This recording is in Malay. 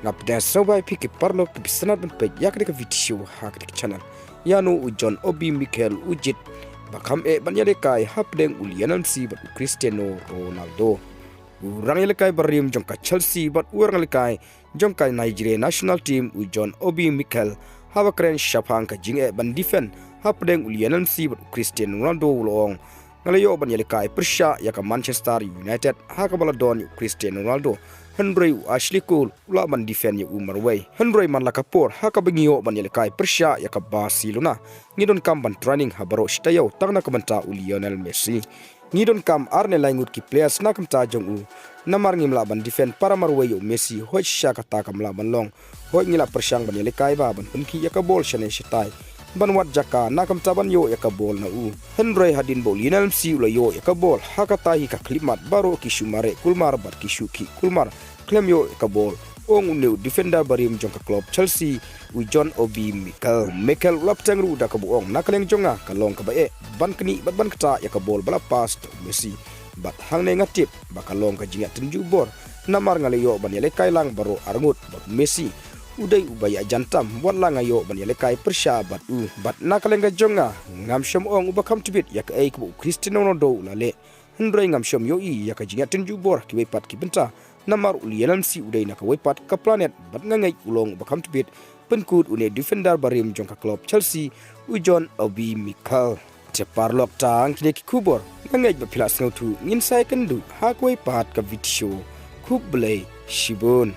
napdeng sobai piki parlo ke bisanat ben pe yak de video hak de channel yanu ujon obi Michael ujit bakam banyale kai hapdeng ulianan si bat Cristiano Ronaldo urang yele kai barim jongka Chelsea bat urang yele kai jongka Nigeria national team ujon obi Michael habakren shapang ka jing ban defend hapdeng ulianan si bat Cristiano Ronaldo long ngalayo ban yele kai persha yaka Manchester United hakabala don Cristiano Ronaldo Henry Ashley Cole ula man defend ya Umar Way Henry man lakapor hakabangio ban yele kai persha yaka Barcelona ngidon kam ban training habaro shtayo tangna kamanta Lionel Messi ngidon kam arne laingut ki players na kamta jong u namar ngimla ban defend para marway yo Messi hoj shaka ta kamla ban long hoj ngila persyang ban yele kai ba ban punki yaka bol shane shitai ban wat jaka nakam taban yo yaka bol na u Henry hadin bol Lionel Messi ula yo yaka bol hakata hi ka klimat baro kisumare kulmar bat kisuki kulmar klem yo yaka bol ong new defender barim jongka club Chelsea u John Obi Michael ulap tangru da ka buong nakaleng jonga kalong ka bae ban kni bat ban kata yaka bol bala pass to Messi bat hangne ngatip bakalong ka jinga tenju bor namar ngaleyo ban yele kailang baro arngut bat Messi udai ubaya jantam wala ngayo ban yele kai persha bat bat nakalenga jonga ngam shom ong ubakam tibit yak ai ku Cristiano Ronaldo lale hendrai ngam shom yo i yak jinga tenju bor ki wepat ki benta namar ulianan si udai nak wepat ka planet bat ngangai ulong ubakam tibit penkut une defender barim jongka club Chelsea ujon Obi Michael ceparlok tang kine ki kubor ngangai ba pilas ngautu ngin sai kendu hakwe pat ka video kublai shibun